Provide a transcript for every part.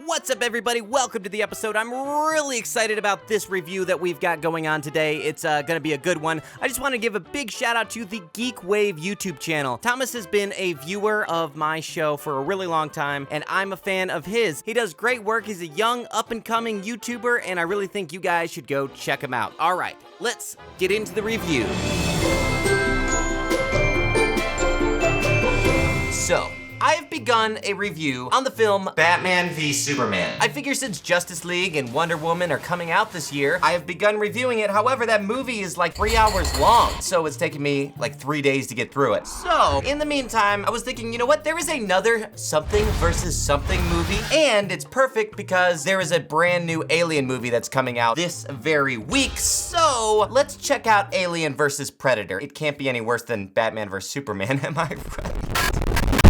What's up, everybody? Welcome to the episode. I'm really excited about this review that we've got going on today. It's gonna be a good one. I just want to give a big shout out to the Geek Wave YouTube channel. Thomas has been a viewer of my show for a really long time, and I'm a fan of his. He does great work. He's a young, up-and-coming YouTuber, and I really think you guys should go check him out. All right, let's get into the review. So, I have begun a review on the film Batman v Superman. I figure since Justice League and Wonder Woman are coming out this year, I have begun reviewing it. However, that movie is like 3 hours long, so it's taken me like 3 days to get through it. So, in the meantime, I was thinking, you know what? There is another something versus something movie, and it's perfect because there is a brand new Alien movie that's coming out this very week. So, let's check out Alien versus Predator. It can't be any worse than Batman vs Superman, am I right?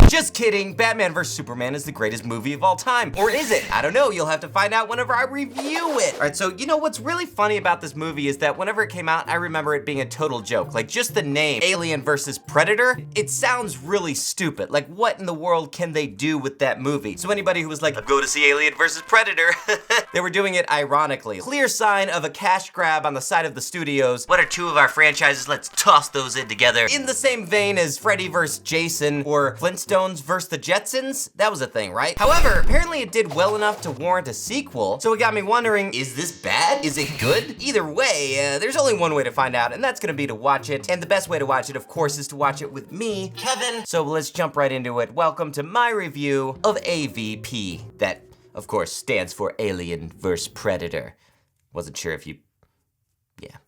Just kidding, Batman vs Superman is the greatest movie of all time. Or is it? I don't know, you'll have to find out whenever I review it. All right, so you know what's really funny about this movie is that whenever it came out, I remember it being a total joke. Like just the name, Alien versus Predator, it sounds really stupid. Like what in the world can they do with that movie? So anybody who was like, go to see Alien versus Predator, they were doing it ironically. Clear sign of a cash grab on the side of the studios. What are two of our franchises? Let's toss those in together. In the same vein as Freddy versus Jason or Flintstones versus the Jetsons, that was a thing, right? However, apparently it did well enough to warrant a sequel, so it got me wondering, is this bad? Is it good? Either way, there's only one way to find out, and that's gonna be to watch it, and the best way to watch it, of course, is to watch it with me, Kevin. So let's jump right into it. Welcome to my review of AVP. That, of course, stands for Alien vs. Predator. Wasn't sure if you, yeah.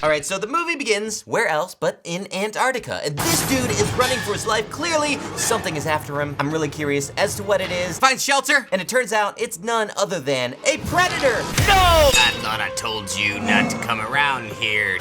All right, so the movie begins, where else but in Antarctica. And this dude is running for his life. Clearly, something is after him. I'm really curious as to what it is. Finds shelter, and it turns out it's none other than a predator. No! I thought I told you not to come around here.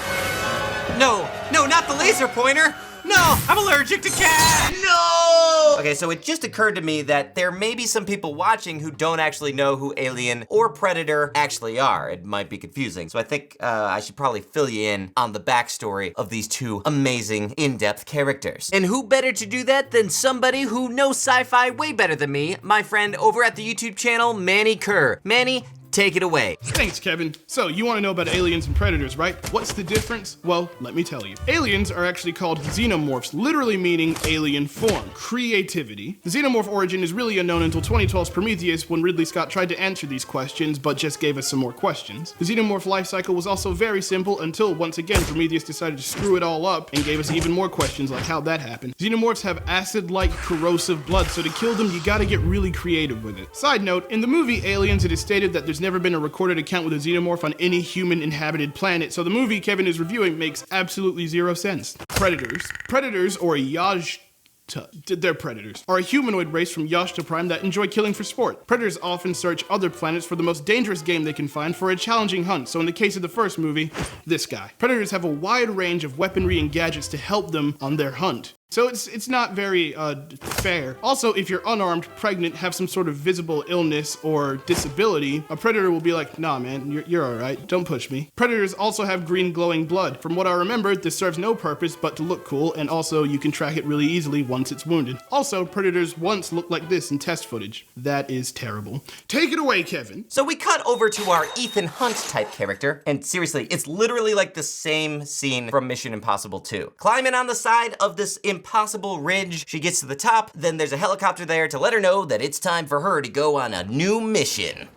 No, not the laser pointer. No, I'm allergic to cats! No! Okay, so it just occurred to me that there may be some people watching who don't actually know who Alien or Predator actually are. It might be confusing. So I think I should probably fill you in on the backstory of these two amazing, in-depth characters. And who better to do that than somebody who knows sci-fi way better than me, my friend over at the YouTube channel, Manny Kerr. Manny, take it away. Thanks, Kevin. So, you want to know about aliens and predators, right? What's the difference? Well, let me tell you. Aliens are actually called xenomorphs, literally meaning alien form. Creativity. The Xenomorph Origin is really unknown until 2012's Prometheus, when Ridley Scott tried to answer these questions, but just gave us some more questions. The Xenomorph life cycle was also very simple until, once again, Prometheus decided to screw it all up and gave us even more questions like how'd that happen. Xenomorphs have acid-like corrosive blood, so to kill them, you gotta get really creative with it. Side note, in the movie Aliens, it is stated that there's never been a recorded account with a xenomorph on any human-inhabited planet, so the movie Kevin is reviewing makes absolutely zero sense. Predators, or they're predators, are a humanoid race from Yashta Prime that enjoy killing for sport. Predators often search other planets for the most dangerous game they can find for a challenging hunt, so in the case of the first movie, this guy. Predators have a wide range of weaponry and gadgets to help them on their hunt. So it's not very fair. Also, if you're unarmed, pregnant, have some sort of visible illness or disability, a predator will be like, nah man, you're all right, don't push me. Predators also have green glowing blood. From what I remember, this serves no purpose but to look cool, and also you can track it really easily once it's wounded. Also, predators once looked like this in test footage. That is terrible. Take it away, Kevin. So we cut over to our Ethan Hunt type character, and seriously, it's literally like the same scene from Mission Impossible 2. Climbing on the side of this impossible ridge, she gets to the top, then there's a helicopter there to let her know that it's time for her to go on a new mission.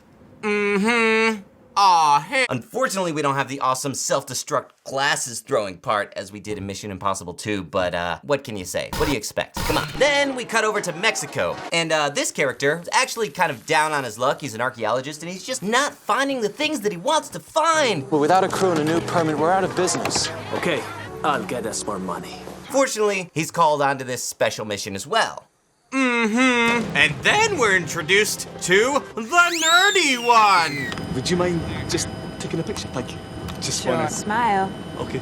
Aw, hey. Unfortunately, we don't have the awesome self-destruct glasses throwing part as we did in Mission Impossible 2, but what can you say? What do you expect? Come on. Then we cut over to Mexico, and this character is actually kind of down on his luck. He's an archaeologist, and he's just not finding the things that he wants to find. Well, without a crew and a new permit, we're out of business. Okay, I'll get us more money. Fortunately, he's called onto this special mission as well. And then we're introduced to the nerdy one. Would you mind just taking a picture? Like, just Sure. Smile. Okay.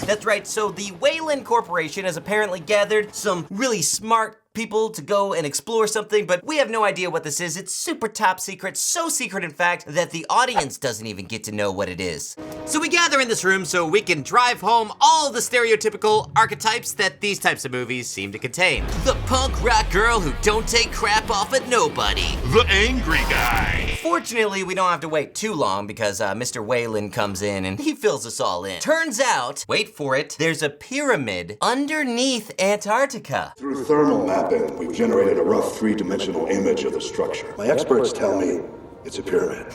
That's right, so the Wayland Corporation has apparently gathered some really smart people to go and explore something, but we have no idea what this is. It's super top secret, so secret in fact that the audience doesn't even get to know what it is. So we gather in this room so we can drive home all the stereotypical archetypes that these types of movies seem to contain. The punk rock girl who don't take crap off at nobody. The angry guy. Fortunately, we don't have to wait too long because Mr. Whalen comes in and he fills us all in. Turns out, wait for it, there's a pyramid underneath Antarctica. Through thermal mapping, we've generated a rough three-dimensional image of the structure. My experts tell me it's a pyramid.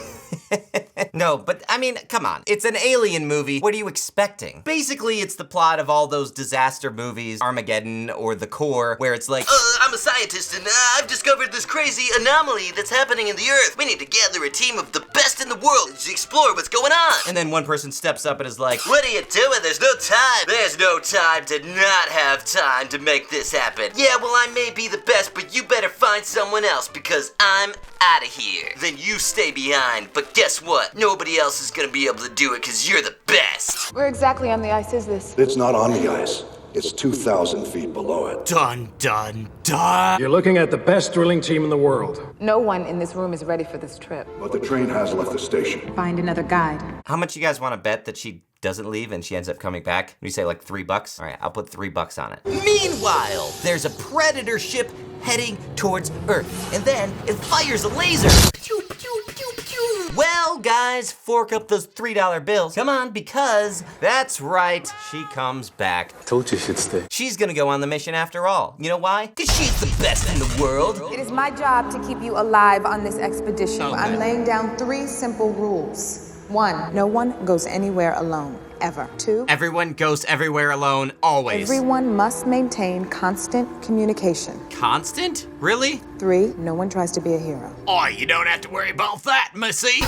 No, but I mean, come on. It's an alien movie. What are you expecting? Basically, it's the plot of all those disaster movies, Armageddon or The Core, where it's like, I'm a scientist and I've discovered this crazy anomaly that's happening in the Earth. We need to gather a team of the best in the world to explore what's going on. And then one person steps up and is like, what are you doing? There's no time. There's no time to not have time to make this happen. Yeah, well, I may be the best, but you better find someone else because I'm out of here. Then you stay behind, but guess what? Nobody else is gonna be able to do it because you're the best. Where exactly on the ice is this? It's not on the ice. It's 2,000 feet below it. Dun, dun, dun. You're looking at the best drilling team in the world. No one in this room is ready for this trip. But the train has left the station. Find another guide. How much you guys want to bet that she doesn't leave and she ends up coming back? We say like $3? All right, I'll put $3 on it. Meanwhile, there's a predator ship heading towards Earth, and then it fires a laser. Pew, pew, pew, pew. Well, guys, fork up those $3 bills. Come on, because that's right, she comes back. Told you she'd stay. She's gonna go on the mission after all. You know why? Because she's the best in the world. It is my job to keep you alive on this expedition. Okay. I'm laying down 3 simple rules. 1, no one goes anywhere alone, ever. 2, Everyone goes everywhere alone, always. everyone must maintain constant communication. Constant? Really? 3, no one tries to be a hero. Oh, you don't have to worry about that, missy.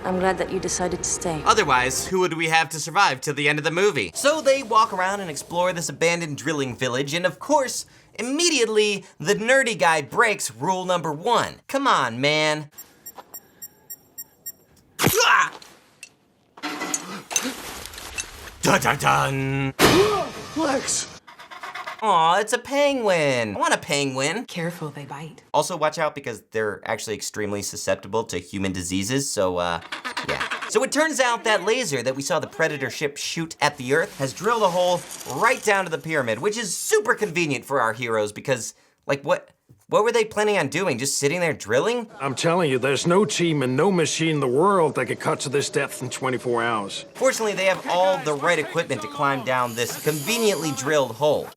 I'm glad that you decided to stay. Otherwise, who would we have to survive till the end of the movie? So they walk around and explore this abandoned drilling village, and of course, immediately, the nerdy guy breaks rule number 1. Come on, man. Ah! Dun dun dun! Lex! Aw, it's a penguin. I want a penguin. Careful, they bite. Also, watch out because they're actually extremely susceptible to human diseases, so, yeah. So it turns out that laser that we saw the Predator ship shoot at the Earth has drilled a hole right down to the pyramid, which is super convenient for our heroes because, like, what were they planning on doing? Just sitting there drilling? I'm telling you, there's no team and no machine in the world that could cut to this depth in 24 hours. Fortunately, they have all the right equipment to climb down this conveniently drilled hole.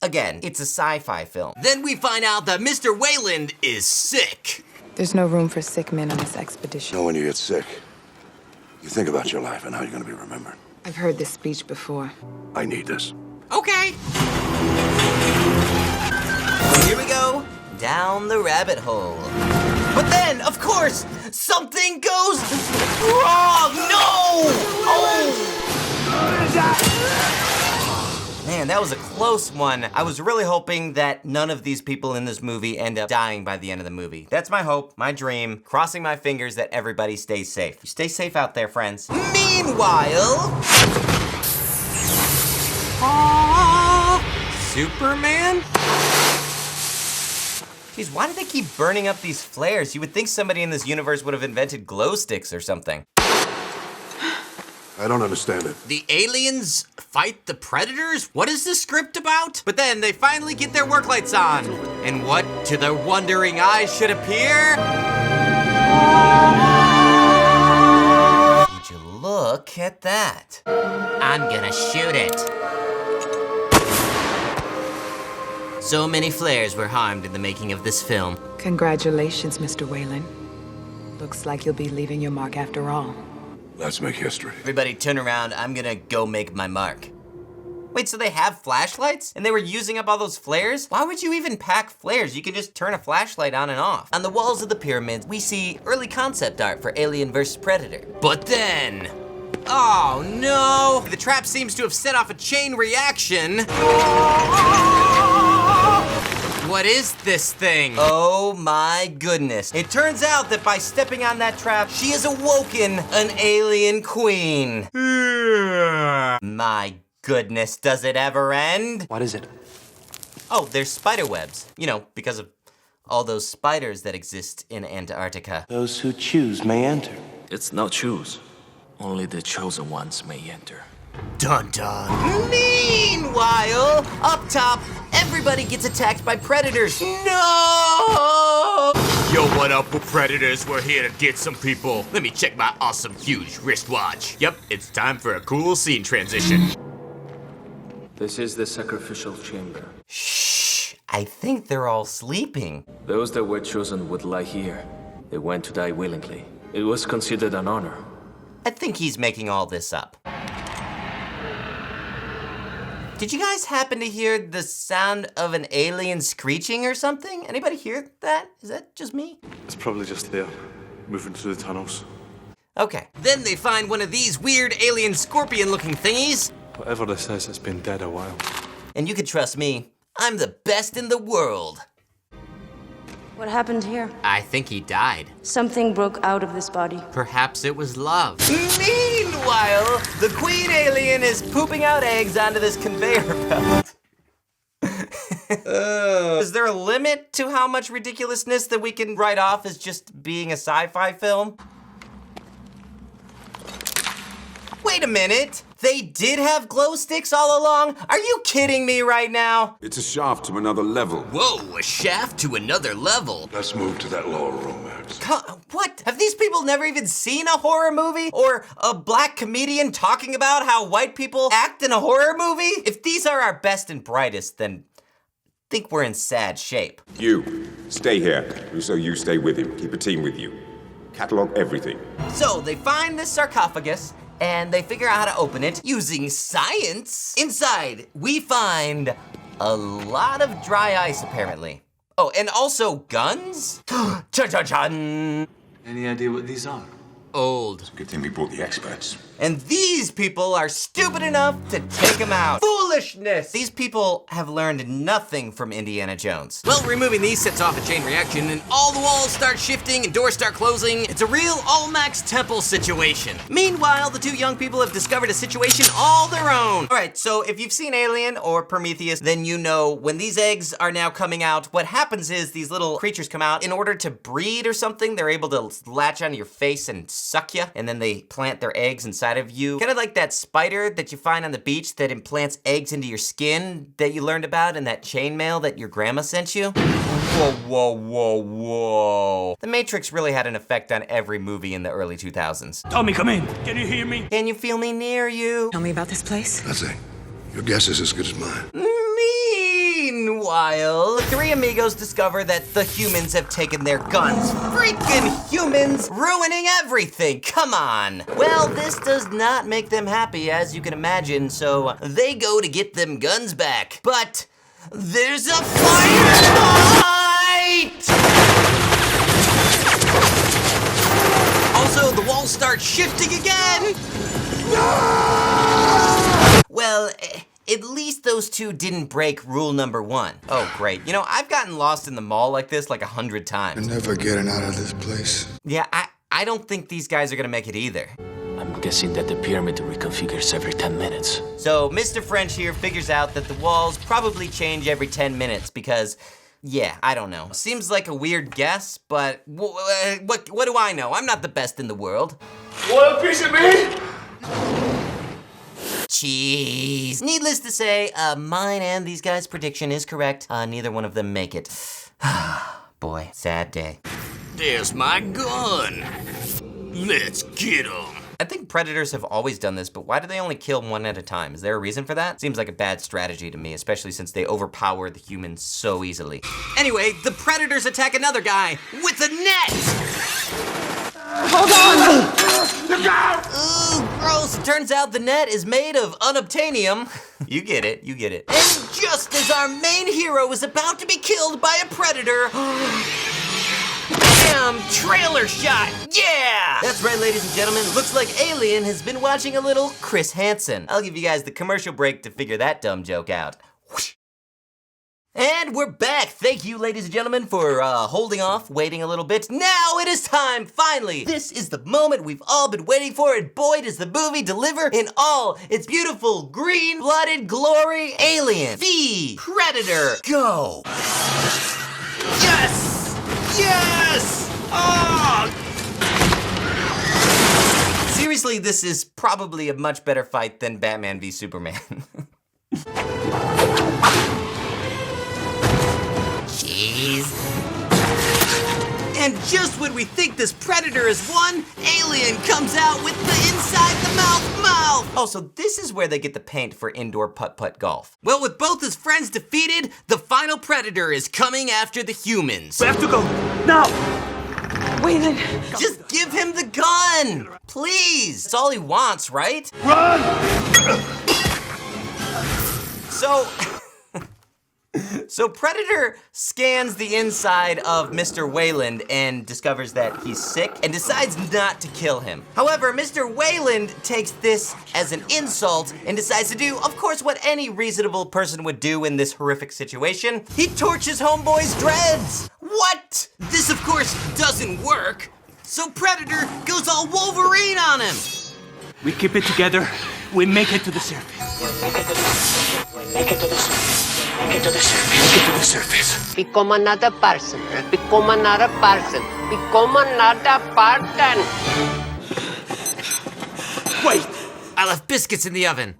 Again, it's a sci-fi film. Then we find out that Mr. Wayland is sick. There's no room for sick men on this expedition. You know, when you get sick, you think about your life and how you're going to be remembered. I've heard this speech before. I need this. Okay. Here we go, down the rabbit hole. But then, of course, something goes wrong. No! Oh! Man, that was a close one. I was really hoping that none of these people in this movie end up dying by the end of the movie. That's my hope, my dream, crossing my fingers that everybody stays safe. Stay safe out there, friends. Meanwhile... Superman? Jeez, why do they keep burning up these flares? You would think somebody in this universe would have invented glow sticks or something. I don't understand it. The aliens fight the predators? What is this script about? But then they finally get their work lights on. And what to the wondering eyes should appear? Would you look at that? I'm gonna shoot it. So many flares were harmed in the making of this film. Congratulations, Mr. Whalen. Looks like you'll be leaving your mark after all. Let's make history. Everybody turn around, I'm gonna go make my mark. Wait, so they have flashlights? And they were using up all those flares? Why would you even pack flares? You can just turn a flashlight on and off. On the walls of the pyramids, we see early concept art for Alien vs. Predator. But then, oh no! The trap seems to have set off a chain reaction. What is this thing? Oh my goodness. It turns out that by stepping on that trap, she has awoken an alien queen. My goodness, does it ever end? What is it? Oh, there's spider webs. You know, because of all those spiders that exist in Antarctica. Those who choose may enter. It's not choose. Only the chosen ones may enter. Dun dun. Meanwhile, up top, everybody gets attacked by predators. No! Yo, what up, predators? We're here to get some people. Let me check my awesome, huge wristwatch. Yep, it's time for a cool scene transition. This is the Sacrificial Chamber. Shh, I think they're all sleeping. Those that were chosen would lie here. They went to die willingly. It was considered an honor. I think he's making all this up. Did you guys happen to hear the sound of an alien screeching or something? Anybody hear that? Is that just me? It's probably just there, moving through the tunnels. Okay. Then they find one of these weird alien scorpion-looking thingies. Whatever this is, it's been dead a while. And you can trust me, I'm the best in the world. What happened here? I think he died. Something broke out of this body. Perhaps it was love. Meanwhile, the queen alien is pooping out eggs onto this conveyor belt. Is there a limit to how much ridiculousness that we can write off as just being a sci-fi film? Wait a minute. They did have glow sticks all along? Are you kidding me right now? It's a shaft to another level. Whoa, a shaft to another level. Let's move to that lower room, Max. What? Have these people never even seen a horror movie? Or a black comedian talking about how white people act in a horror movie? If these are our best and brightest, then I think we're in sad shape. You, stay here. So you stay with him. Keep a team with you. Catalog everything. So they find this sarcophagus, and they figure out how to open it using science. Inside, we find a lot of dry ice, apparently. Oh, and also guns? Cha-cha-chan! Any idea what these are? Old. Good thing we brought the experts. And these people are stupid enough to take him out. Foolishness! These people have learned nothing from Indiana Jones. Well, removing these sets off a chain reaction and all the walls start shifting and doors start closing. It's a real All-Max Temple situation. Meanwhile, the two young people have discovered a situation all their own. All right, so if you've seen Alien or Prometheus, then you know when these eggs are now coming out, what happens is these little creatures come out. In order to breed or something, they're able to latch onto your face and suck you, and then they plant their eggs inside of you. Kind of like that spider that you find on the beach that implants eggs into your skin that you learned about in that chainmail that your grandma sent you. Whoa, whoa, whoa, whoa. The Matrix really had an effect on every movie in the early 2000s. Tommy, come in. Can you hear me? Can you feel me near you? Tell me about this place. Nothing. Your guess is as good as mine. Meanwhile, three amigos discover that the humans have taken their guns. Freaking humans ruining everything, come on. Well, this does not make them happy, as you can imagine, so they go to get them guns back. But there's a fight! Also, the walls start shifting again. Well, at least those two didn't break rule number 1. Oh, great. You know, I've gotten lost in the mall like this like 100 times. You're never getting out of this place. Yeah, I don't think these guys are gonna make it either. I'm guessing that the pyramid reconfigures every 10 minutes. So Mr. French here figures out that the walls probably change every 10 minutes because, yeah, I don't know. Seems like a weird guess, but what do I know? I'm not the best in the world. Want a piece of me? Cheese. Needless to say, mine and these guys' prediction is correct. Neither one of them make it. Boy, sad day. There's my gun. Let's get him. I think predators have always done this, but why do they only kill one at a time? Is there a reason for that? Seems like a bad strategy to me, especially since they overpower the humans so easily. Anyway, the predators attack another guy with a net. Hold on! Ooh, gross. It turns out the net is made of unobtainium. You get it, you get it. And just as our main hero is about to be killed by a predator, bam! Trailer shot! Yeah! That's right, ladies and gentlemen. Looks like Alien has been watching a little Chris Hansen. I'll give you guys the commercial break to figure that dumb joke out. And we're back. Thank you, ladies and gentlemen, for holding off, waiting a little bit. Now it is time, finally. This is the moment we've all been waiting for, and boy, does the movie deliver in all its beautiful green-blooded glory. Alien v Predator, go. Yes! Yes! Oh! Seriously, this is probably a much better fight than Batman v Superman. Jeez. And just when we think this Predator has won, Alien comes out with the inside the mouth. Oh, so this is where they get the paint for indoor putt-putt golf. Well, with both his friends defeated, the final Predator is coming after the humans. We have to go now. Wayland. Just give him the gun, please. That's all he wants, right? Run! So Predator scans the inside of Mr. Wayland and discovers that he's sick and decides not to kill him. However, Mr. Wayland takes this as an insult and decides to do, of course, what any reasonable person would do in this horrific situation. He torches homeboy's dreads. What? This, of course, doesn't work. So Predator goes all Wolverine on him. We keep it together. We make it to the surface. Make it to the surface. Make it to the surface. Make it to the surface. Become another person. Become another person. Become another person. Wait! I left biscuits in the oven.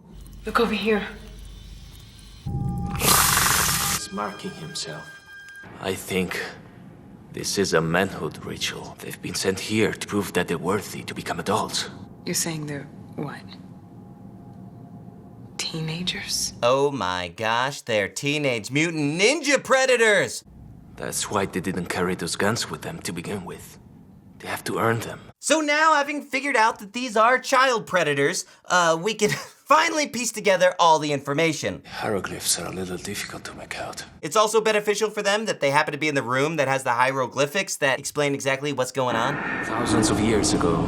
Look over here. He's marking himself. I think this is a manhood ritual. They've been sent here to prove that they're worthy to become adults. You're saying they're what? Teenagers? Oh my gosh, they're Teenage Mutant Ninja Predators! That's why they didn't carry those guns with them to begin with. They have to earn them. So now, having figured out that these are child predators, we can finally piece together all the information. Hieroglyphs are a little difficult to make out. It's also beneficial for them that they happen to be in the room that has the hieroglyphics that explain exactly what's going on. Thousands of years ago,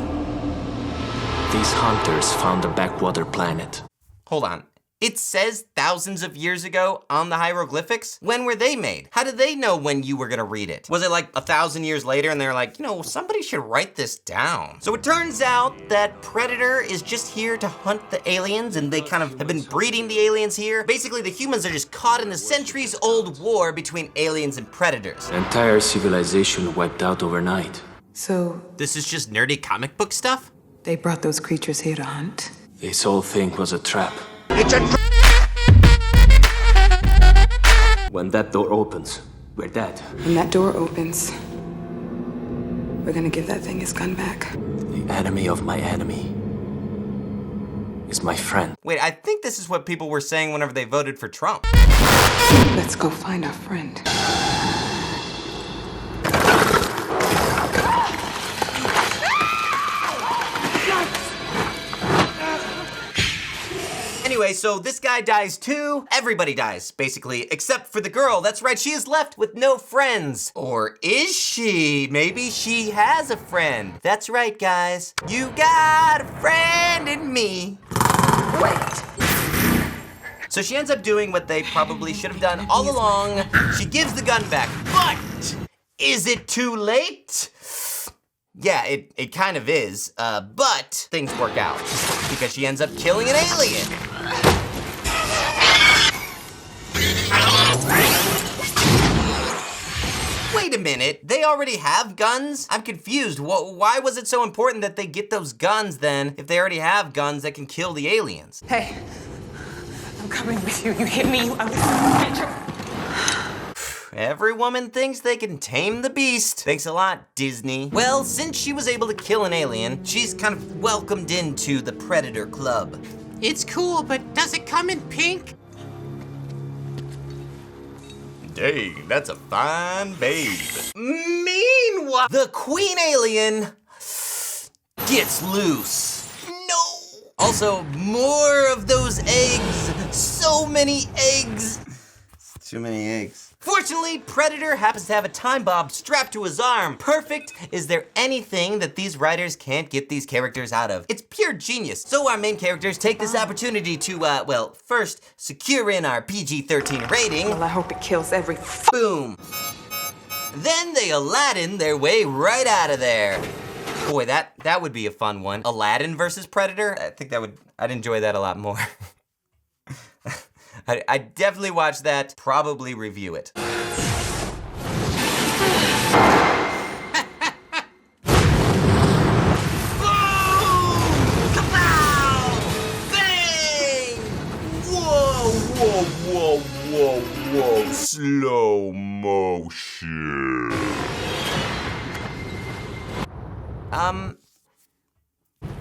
these hunters found a backwater planet. Hold on. It says thousands of years ago on the hieroglyphics? When were they made? How did they know when you were gonna read it? Was it like 1,000 years later and they're like, you know, somebody should write this down? So it turns out that Predator is just here to hunt the aliens, and they kind of have been breeding the aliens here. Basically, the humans are just caught in the centuries-old war between aliens and predators. The entire civilization wiped out overnight. So this is just nerdy comic book stuff? they brought those creatures here to hunt? This whole thing was a trap. It's a When that door opens, we're dead. When that door opens, we're gonna give that thing his gun back. The enemy of my enemy is my friend. Wait, I think this is what people were saying whenever they voted for Trump. Let's go find our friend. Anyway, so this guy dies too. Everybody dies, basically, except for the girl. That's right, she is left with no friends. Or is she? Maybe she has a friend. That's right, guys. You got a friend in me. Wait. So she ends up doing what they probably should have done all along. She gives the gun back, but is it too late? Yeah, it kind of is, but things work out because she ends up killing an alien. Wait a minute, they already have guns? I'm confused. Why was it so important that they get those guns then if they already have guns that can kill the aliens? Hey, I'm coming with you. You hit me. Every woman thinks they can tame the beast. Thanks a lot, Disney. Well, since she was able to kill an alien, she's kind of welcomed into the Predator Club. It's cool, but does it come in pink? Dang, that's a fine babe. Meanwhile, the queen alien gets loose. No! Also, more of those eggs. So many eggs. Too many eggs. Fortunately, Predator happens to have a time bomb strapped to his arm. Perfect. Is there anything that these writers can't get these characters out of? It's pure genius. So our main characters take this opportunity to, well, first, secure in our PG-13 rating. Well, I hope it kills every... Boom. Then they Aladdin their way right out of there. Boy, that would be a fun one. Aladdin versus Predator? I think I'd enjoy that a lot more. I'd definitely watch that, probably review it. Whoa, slow motion.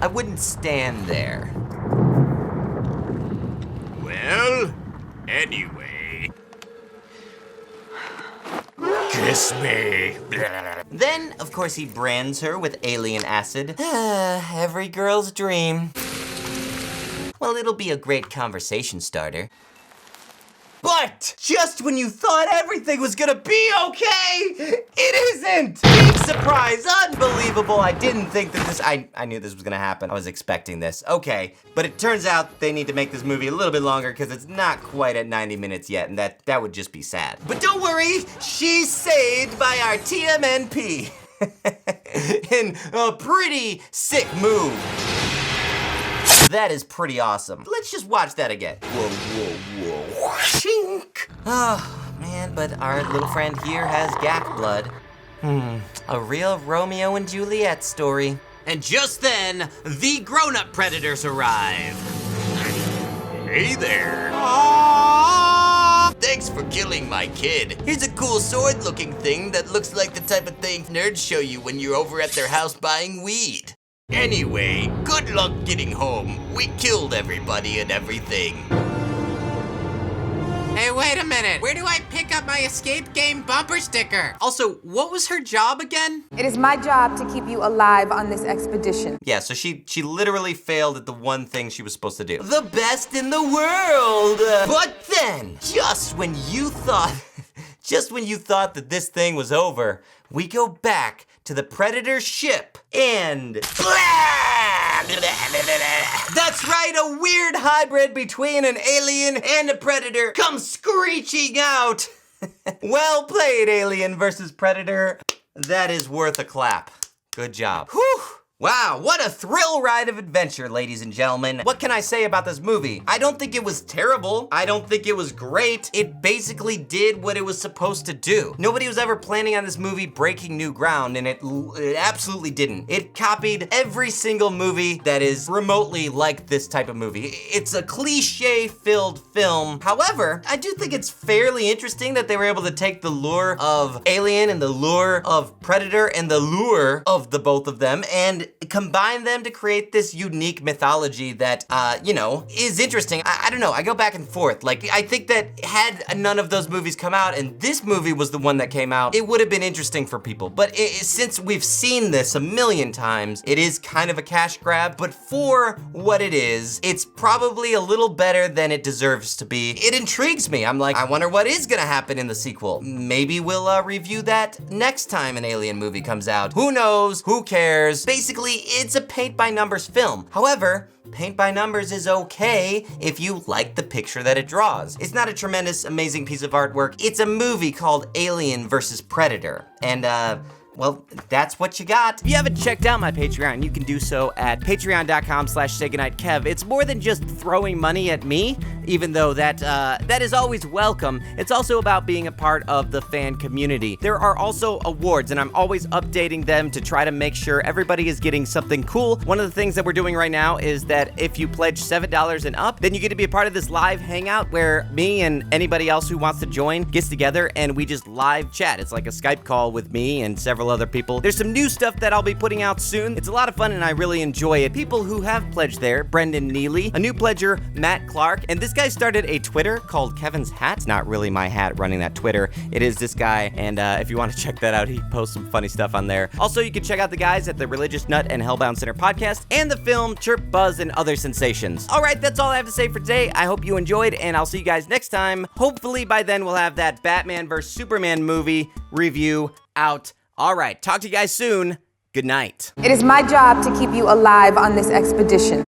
I wouldn't stand there. Well, anyway. Kiss me. Then, of course, he brands her with alien acid. Every girl's dream. Well, it'll be a great conversation starter. But just when you thought everything was gonna be okay, it isn't! Big surprise, unbelievable. I didn't think that this, I knew this was gonna happen. I was expecting this. Okay, but it turns out they need to make this movie a little bit longer because it's not quite at 90 minutes yet, and that would just be sad. But don't worry, she's saved by our TMNP. In a pretty sick move. That is pretty awesome. Let's just watch that again. Whoa, whoa, whoa. Shink. Oh, man, but our little friend here has gack blood. A real Romeo and Juliet story. And just then, the grown-up predators arrive. Hey there. Aww. Thanks for killing my kid. Here's a cool sword-looking thing that looks like the type of thing nerds show you when you're over at their house buying weed. Anyway, good luck getting home. We killed everybody and everything. Hey, wait a minute. Where do I pick up my escape game bumper sticker? Also, what was her job again? It is my job to keep you alive on this expedition. Yeah, so she literally failed at the one thing she was supposed to do. The best in the world! But then, just when you thought that this thing was over, we go back to the Predator ship and that's right, a weird hybrid between an alien and a predator comes screeching out. Well played, Alien versus Predator. That is worth a clap. Good job. Whew. Wow, what a thrill ride of adventure, ladies and gentlemen. What can I say about this movie? I don't think it was terrible. I don't think it was great. It basically did what it was supposed to do. Nobody was ever planning on this movie breaking new ground, and it absolutely didn't. It copied every single movie that is remotely like this type of movie. It's a cliche-filled film. However, I do think it's fairly interesting that they were able to take the lure of Alien and the lure of Predator and the lure of the both of them and combine them to create this unique mythology that, you know, is interesting. I don't know, I go back and forth. Like, I think that had none of those movies come out and this movie was the one that came out, it would have been interesting for people. But since we've seen this a million times, it is kind of a cash grab, but for what it is, it's probably a little better than it deserves to be. It intrigues me. I'm like, I wonder what is gonna happen in the sequel. Maybe we'll review that next time an Alien movie comes out. Who knows? Who cares? Basically, it's a paint-by-numbers film. However, paint-by-numbers is okay if you like the picture that it draws. It's not a tremendous, amazing piece of artwork. It's a movie called Alien versus Predator. And, well, that's what you got. If you haven't checked out my Patreon, you can do so at patreon.com/SayGoodnightKev. It's more than just throwing money at me, even though that is always welcome. It's also about being a part of the fan community. There are also awards, and I'm always updating them to try to make sure everybody is getting something cool. One of the things that we're doing right now is that if you pledge $7 and up, then you get to be a part of this live hangout where me and anybody else who wants to join gets together and we just live chat. It's like a Skype call with me and several several other people. There's some new stuff that I'll be putting out soon. It's a lot of fun and I really enjoy it. People who have pledged there, Brendan Neely, a new pledger, Matt Clark, and this guy started a Twitter called Kevin's Hat. It's not really my hat running that Twitter. It is this guy, and if you want to check that out, he posts some funny stuff on there. Also, you can check out the guys at the Religious Nut and Hellbound Center podcast and the film Chirp, Buzz, and Other Sensations. All right, that's all I have to say for today. I hope you enjoyed, and I'll see you guys next time. Hopefully by then we'll have that Batman vs. Superman movie review out. All right, talk to you guys soon. Good night. It is my job to keep you alive on this expedition.